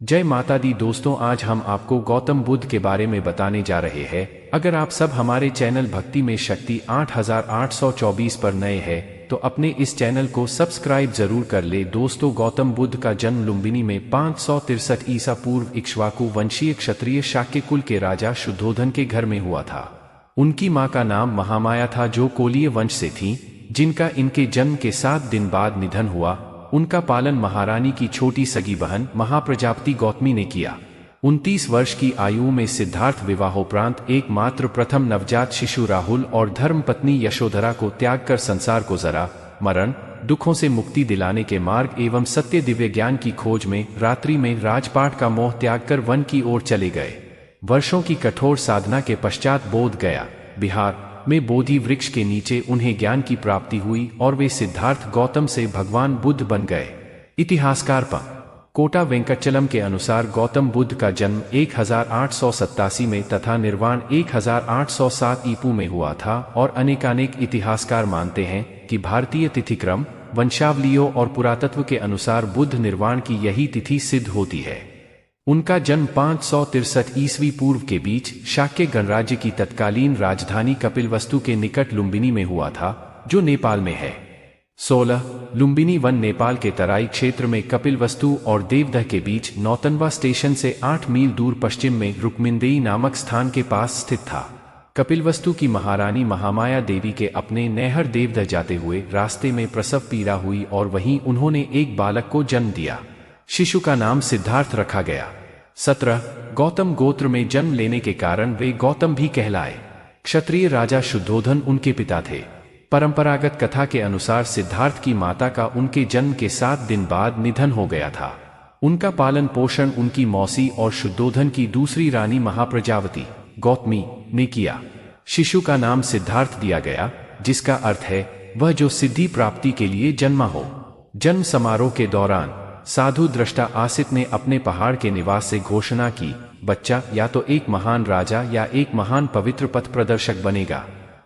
जय माता दी दोस्तों, आज हम आपको गौतम बुद्ध के बारे में बताने जा रहे हैं। अगर आप सब हमारे चैनल भक्ति में शक्ति 8824 पर नए हैं तो अपने इस चैनल को सब्सक्राइब जरूर कर ले। दोस्तों, गौतम बुद्ध का जन्म लुम्बिनी में 563 ईसा पूर्व इक्ष्वाकु वंशीय क्षत्रिय शाक्य कुल के राजा शुद्धोधन के घर में हुआ था। उनकी मां का नाम महामाया था जो कोलीय वंश से थी, जिनका इनके जन्म के 7 दिन बाद निधन हुआ। उनका पालन महारानी की छोटी सगी बहन महाप्रजापति गौतमी ने किया। 29 वर्ष की आयु में सिद्धार्थ विवाहोपरांत एकमात्र प्रथम नवजात शिशु राहुल और धर्मपत्नी यशोधरा को त्याग कर संसार को जरा मरण दुखों से मुक्ति दिलाने के मार्ग एवं सत्य दिव्य ज्ञान की खोज में रात्रि में राजपाट का मोह त्याग कर वन की ओर चले गए। वर्षों की कठोर साधना के पश्चात बोध गया बिहार में बोधि वृक्ष के नीचे उन्हें ज्ञान की प्राप्ति हुई और वे सिद्धार्थ गौतम से भगवान बुद्ध बन गए। इतिहासकार कोटा वेंकटचलम के अनुसार गौतम बुद्ध का जन्म 1887 में तथा निर्वाण 1807 ईपू में हुआ था और अनेकानेक इतिहासकार मानते हैं कि भारतीय तिथिक्रम, वंशावलियों और पुरातत्व के अनुसार बुद्ध निर्वाण की यही तिथि सिद्ध होती है। उनका जन्म 563 ईस्वी पूर्व के बीच शाक्य गणराज्य की तत्कालीन राजधानी कपिलवस्तु के निकट लुम्बिनी में हुआ था, जो नेपाल में है। 16 लुम्बिनी वन नेपाल के तराई क्षेत्र में कपिलवस्तु और देवदह के बीच नौतनवा स्टेशन से 8 मील दूर पश्चिम में रुक्मिंदेई नामक स्थान के पास स्थित था। कपिलवस्तु की महारानी महामाया देवी के अपने नैहर देवदह जाते हुए रास्ते में प्रसव पीड़ा हुई और वहीं उन्होंने एक बालक को जन्म दिया। शिशु का नाम सिद्धार्थ रखा गया। 17 गौतम गोत्र में जन्म लेने के कारण वे गौतम भी कहलाए। क्षत्रिय राजा शुद्धोधन उनके पिता थे। परंपरागत कथा के अनुसार सिद्धार्थ की माता का उनके जन्म के 7 दिन बाद निधन हो गया था। उनका पालन पोषण उनकी मौसी और शुद्धोधन की दूसरी रानी महाप्रजावती गौतमी ने किया। शिशु का नाम सिद्धार्थ दिया गया, जिसका अर्थ है वह जो सिद्धि प्राप्ति के लिए जन्मा हो। जन्म समारोह के दौरान साधु दृष्टा आसित ने अपने पहाड़ के निवास से घोषणा की, बच्चा या तो एक महान राजा या एक महान पवित्र पथ प्रदर्शक बनेगा।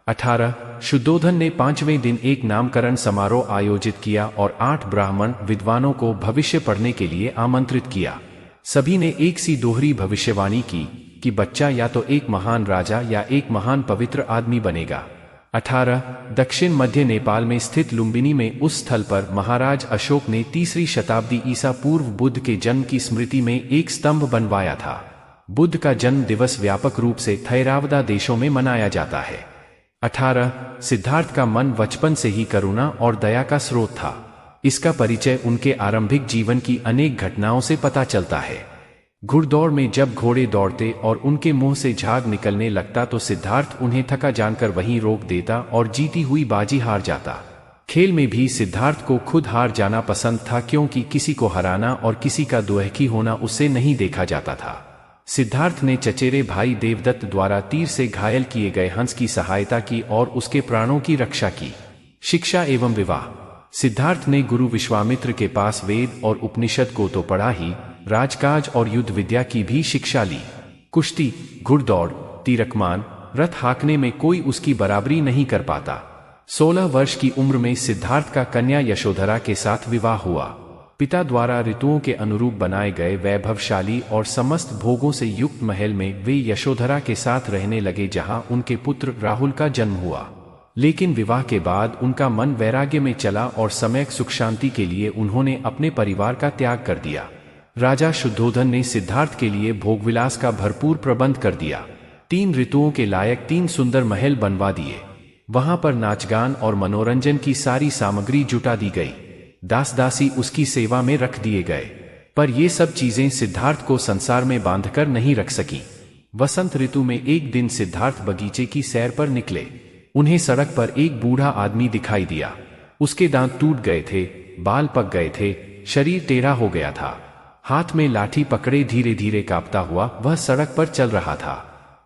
18 शुद्धोधन ने 5वें दिन एक नामकरण समारोह आयोजित किया और 8 ब्राह्मण विद्वानों को भविष्य पढ़ने के लिए आमंत्रित किया। सभी ने एक सी दोहरी भविष्यवाणी की कि बच्चा या तो एक महान राजा या एक महान पवित्र आदमी बनेगा। 18 दक्षिण मध्य नेपाल में स्थित लुम्बिनी में उस स्थल पर महाराज अशोक ने 3री शताब्दी ईसा पूर्व बुद्ध के जन्म की स्मृति में एक स्तंभ बनवाया था। बुद्ध का जन्म दिवस व्यापक रूप से थैरावदा देशों में मनाया जाता है। 18 सिद्धार्थ का मन बचपन से ही करुणा और दया का स्रोत था। इसका परिचय उनके आरंभिक जीवन की अनेक घटनाओं से पता चलता है। घुड़दौड़ में जब घोड़े दौड़ते और उनके मुंह से झाग निकलने लगता तो सिद्धार्थ उन्हें थका जानकर वहीं रोक देता और जीती हुई बाजी हार जाता। खेल में भी सिद्धार्थ को खुद हार जाना पसंद था, क्योंकि किसी को हराना और किसी का दुअहकी होना उससे नहीं देखा जाता था। सिद्धार्थ ने चचेरे भाई देवदत्त द्वारा तीर से घायल किए गए हंस की सहायता की और उसके प्राणों की रक्षा की। शिक्षा एवं विवाह। सिद्धार्थ ने गुरु विश्वामित्र के पास वेद और उपनिषद को तो पढ़ा ही, राजकाज और युद्ध विद्या की भी शिक्षा ली। कुश्ती, घुड़दौड़, तीरकमान, रथ हाँकने में कोई उसकी बराबरी नहीं कर पाता। 16 वर्ष की उम्र में सिद्धार्थ का कन्या यशोधरा के साथ विवाह हुआ। पिता द्वारा ऋतुओं के अनुरूप बनाए गए वैभवशाली और समस्त भोगों से युक्त महल में वे यशोधरा के साथ रहने लगे, जहां उनके पुत्र राहुल का जन्म हुआ। लेकिन विवाह के बाद उनका मन वैराग्य में चला और सम्यक सुख शांति के लिए उन्होंने अपने परिवार का त्याग कर दिया। राजा शुद्धोधन ने सिद्धार्थ के लिए भोगविलास का भरपूर प्रबंध कर दिया। 3 ऋतुओं के लायक 3 सुंदर महल बनवा दिए। वहां पर नाचगान और मनोरंजन की सारी सामग्री जुटा दी गई। दास दासी उसकी सेवा में रख दिए गए। पर ये सब चीजें सिद्धार्थ को संसार में बांधकर नहीं रख सकी। वसंत ऋतु में एक दिन सिद्धार्थ बगीचे की सैर पर निकले। उन्हें सड़क पर एक बूढ़ा आदमी दिखाई दिया। उसके दांत टूट गए थे, बाल पक गए थे, शरीर टेढ़ा हो गया था। हाथ में लाठी पकड़े धीरे धीरे कांपता हुआ वह सड़क पर चल रहा था।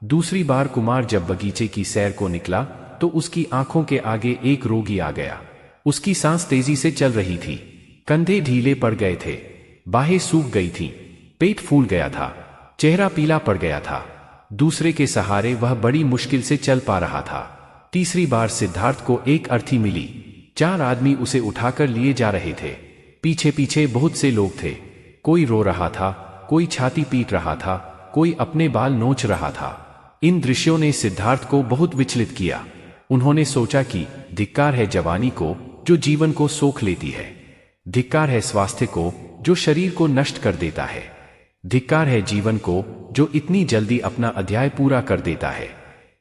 दूसरी बार कुमार जब बगीचे की सैर को निकला तो उसकी आंखों के आगे एक रोगी आ गया। उसकी सांस तेजी से चल रही थी, कंधे ढीले पड़ गए थे, बाहें सूख गई थीं, पेट फूल गया था, चेहरा पीला पड़ गया था। दूसरे के सहारे वह बड़ी मुश्किल से चल पा रहा था। तीसरी बार सिद्धार्थ को एक अर्थी मिली। 4 आदमी उसे उठाकर लिए जा रहे थे। पीछे पीछे बहुत से लोग थे। कोई रो रहा था, कोई छाती पीट रहा था, कोई अपने बाल नोच रहा था। इन दृश्यों ने सिद्धार्थ को बहुत विचलित किया। उन्होंने सोचा कि धिक्कार है जवानी को जो जीवन को सोख लेती है, धिक्कार है स्वास्थ्य को जो शरीर को नष्ट कर देता है, धिक्कार है जीवन को जो इतनी जल्दी अपना अध्याय पूरा कर देता है।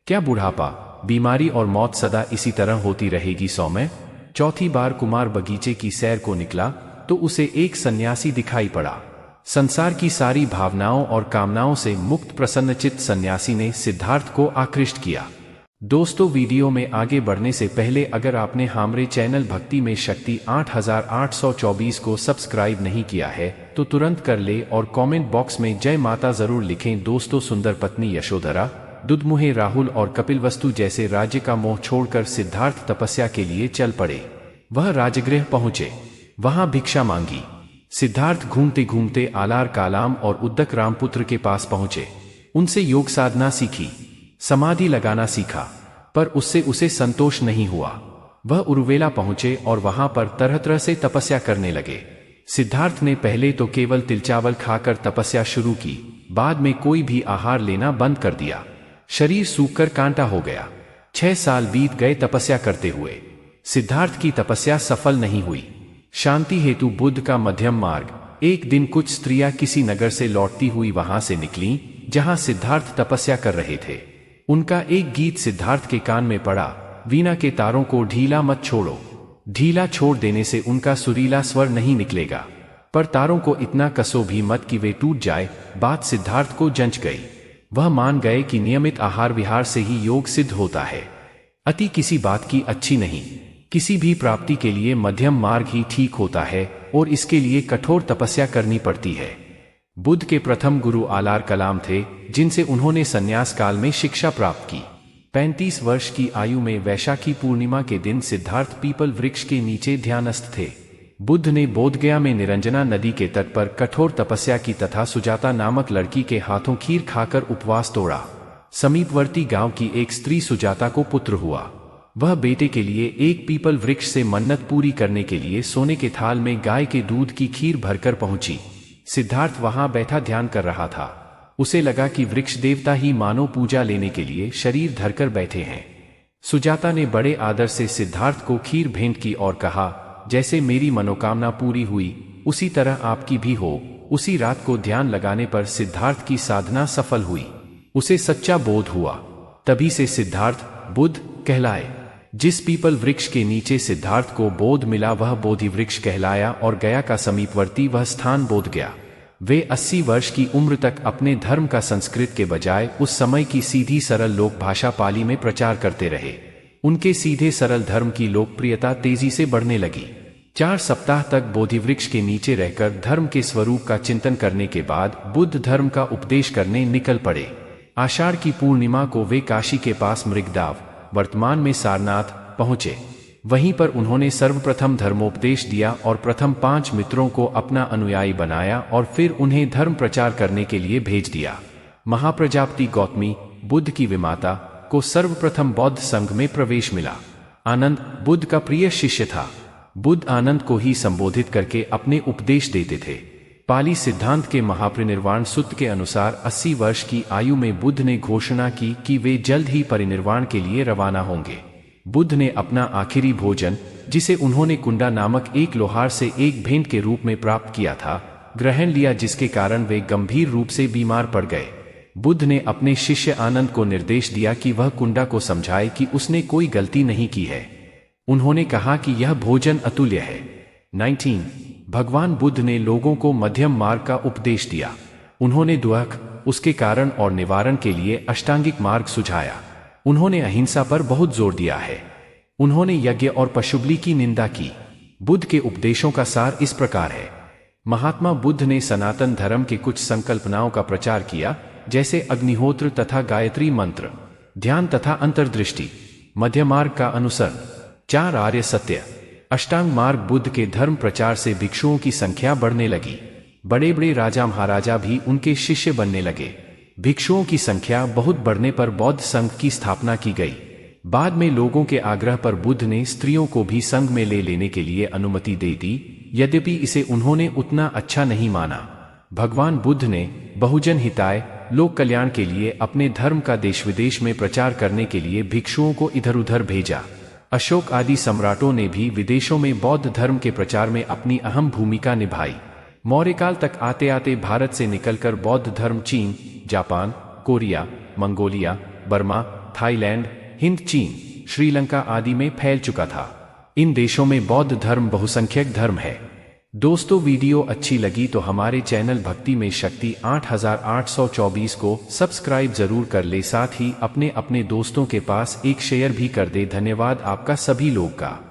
क्या बुढ़ापा, बीमारी और मौत सदा इसी तरह होती रहेगी सौम्य? चौथी बार कुमार बगीचे की सैर को निकला तो उसे एक सन्यासी दिखाई पड़ा। संसार की सारी भावनाओं और कामनाओं से मुक्त प्रसन्नचित्त सन्यासी ने सिद्धार्थ को आकृष्ट किया। दोस्तों, वीडियो में आगे बढ़ने से पहले अगर आपने हमारे चैनल भक्ति में शक्ति 8824 को सब्सक्राइब नहीं किया है तो तुरंत कर ले और कमेंट बॉक्स में जय माता जरूर लिखें। दोस्तों, सुंदर पत्नी यशोधरा, दुधमुहे राहुल और कपिलवस्तु जैसे राज्य का मोह छोड़कर सिद्धार्थ तपस्या के लिए चल पड़े। वह राजगृह पहुंचे, वहां भिक्षा मांगी। सिद्धार्थ घूमते घूमते आलार कालाम और उद्दक रामपुत्र के पास पहुंचे। उनसे योग साधना सीखी, समाधि लगाना सीखा, पर उससे उसे संतोष नहीं हुआ। वह उरुवेला पहुंचे और वहां पर तरह तरह से तपस्या करने लगे। सिद्धार्थ ने पहले तो केवल तिलचावल खाकर तपस्या शुरू की, बाद में कोई भी आहार लेना बंद कर दिया। शरीर सूखकर कांटा हो गया। 6 साल बीत गए तपस्या करते हुए। सिद्धार्थ की तपस्या सफल नहीं हुई। शांति हेतु बुद्ध का मध्यम मार्ग। एक दिन कुछ स्त्रियां किसी नगर से लौटती हुई वहां से निकलीं जहां सिद्धार्थ तपस्या कर रहे थे। उनका एक गीत सिद्धार्थ के कान में पड़ा, वीणा के तारों को ढीला मत छोड़ो। ढीला छोड़ देने से उनका सुरीला स्वर नहीं निकलेगा, पर तारों को इतना कसो भी मत कि वे टूट जाए। बात सिद्धार्थ को जंच गई। वह मान गए कि नियमित आहार विहार से ही योग सिद्ध होता है। अति किसी बात की अच्छी नहीं। किसी भी प्राप्ति के लिए मध्यम मार्ग ही ठीक होता है और इसके लिए कठोर तपस्या करनी पड़ती है। बुद्ध के प्रथम गुरु आलार कलाम थे, जिनसे उन्होंने संन्यास काल में शिक्षा प्राप्त की। 35 वर्ष की आयु में वैशाखी पूर्णिमा के दिन सिद्धार्थ पीपल वृक्ष के नीचे ध्यानस्थ थे। बुद्ध ने बोधगया में निरंजना नदी के तट पर कठोर तपस्या की तथा सुजाता नामक लड़की के हाथों खीर खाकर उपवास तोड़ा। समीपवर्ती गांव की एक स्त्री सुजाता को पुत्र हुआ। वह बेटे के लिए एक पीपल वृक्ष से मन्नत पूरी करने के लिए सोने के थाल में गाय के दूध की खीर भरकर पहुंची। सिद्धार्थ वहां बैठा ध्यान कर रहा था। उसे लगा कि वृक्ष देवता ही मानव पूजा लेने के लिए शरीर धरकर बैठे हैं। सुजाता ने बड़े आदर से सिद्धार्थ को खीर भेंट की और कहा, जैसे मेरी मनोकामना पूरी हुई उसी तरह आपकी भी हो। उसी रात को ध्यान लगाने पर सिद्धार्थ की साधना सफल हुई। उसे सच्चा बोध हुआ। तभी से सिद्धार्थ बुद्ध कहलाए। जिस पीपल वृक्ष के नीचे सिद्धार्थ को बोध मिला वह बोधि वृक्ष कहलाया और गया का समीपवर्ती वह स्थान बोध गया। वे 80 वर्ष की उम्र तक अपने धर्म का संस्कृत के बजाय उस समय की सीधी सरल लोक भाषा पाली में प्रचार करते रहे। उनके सीधे सरल धर्म की लोकप्रियता तेजी से बढ़ने लगी। 4 सप्ताह तक बोधि वृक्ष के नीचे रहकर धर्म के स्वरूप का चिंतन करने के बाद बुद्ध धर्म का उपदेश करने निकल पड़े। आषाढ़ की पूर्णिमा को वे काशी के पास मृगदाव, वर्तमान में सारनाथ, पहुंचे। वहीं पर उन्होंने सर्वप्रथम धर्मोपदेश दिया और प्रथम 5 मित्रों को अपना अनुयायी बनाया और फिर उन्हें धर्म प्रचार करने के लिए भेज दिया। महाप्रजापति गौतमी, बुद्ध की विमाता, को सर्वप्रथम बौद्ध संघ में प्रवेश मिला। आनंद बुद्ध का प्रिय शिष्य था। बुद्ध आनंद को ही संबोधित करके अपने उपदेश देते थे। पाली सिद्धांत के महापरिनिर्वाण सूत्र के अनुसार 80 वर्ष की आयु में बुद्ध ने घोषणा की कि वे जल्द ही परिनिर्वाण के लिए रवाना होंगे। बुद्ध ने अपना आखिरी भोजन, जिसे उन्होंने कुंडा नामक एक लोहार से एक भेंट के रूप में प्राप्त किया था, ग्रहण लिया, जिसके कारण वे गंभीर रूप से बीमार पड़ गए। बुद्ध ने अपने शिष्य आनंद को निर्देश दिया कि वह कुंडा को समझाए कि उसने कोई गलती नहीं की है। उन्होंने कहा कि यह भोजन अतुल्य है। 19 भगवान बुद्ध ने लोगों को मध्यम मार्ग का उपदेश दिया। उन्होंने दुख, उसके कारण और निवारण के लिए अष्टांगिक मार्ग सुझाया। उन्होंने अहिंसा पर बहुत जोर दिया है। उन्होंने यज्ञ और पशुबलि की निंदा की। बुद्ध के उपदेशों का सार इस प्रकार है। महात्मा बुद्ध ने सनातन धर्म के कुछ संकल्पनाओं का प्रचार किया, जैसे अग्निहोत्र तथा गायत्री मंत्र, ध्यान तथा अंतर्दृष्टि, मध्य मार्ग का अनुसरण, 4 आर्य सत्य, अष्टांग मार्ग। बुद्ध के धर्म प्रचार से भिक्षुओं की संख्या बढ़ने लगी। बड़े बड़े राजा महाराजा भी उनके शिष्य बनने लगे। भिक्षुओं की संख्या बहुत बढ़ने पर बौद्ध संघ की स्थापना की गई। बाद में लोगों के आग्रह पर बुद्ध ने स्त्रियों को भी संघ में ले लेने के लिए अनुमति दे दी, यद्यपि इसे उन्होंने उतना अच्छा नहीं माना। भगवान बुद्ध ने बहुजन हिताय लोक कल्याण के लिए अपने धर्म का देश विदेश में प्रचार करने के लिए भिक्षुओं को इधर उधर भेजा। अशोक आदि सम्राटों ने भी विदेशों में बौद्ध धर्म के प्रचार में अपनी अहम भूमिका निभाई। मौर्यकाल तक आते आते भारत से निकलकर बौद्ध धर्म चीन, Japan, Korea, Mongolia, Burma, Thailand, Hind, चीन, श्रीलंका आदि में फैल चुका था। इन देशों में बौद्ध धर्म बहुसंख्यक धर्म है। दोस्तों, वीडियो अच्छी लगी तो हमारे चैनल भक्ति में शक्ति 8824 को सब्सक्राइब जरूर कर ले, साथ ही अपने दोस्तों के पास एक शेयर भी कर दे। धन्यवाद आपका सभी लोग का।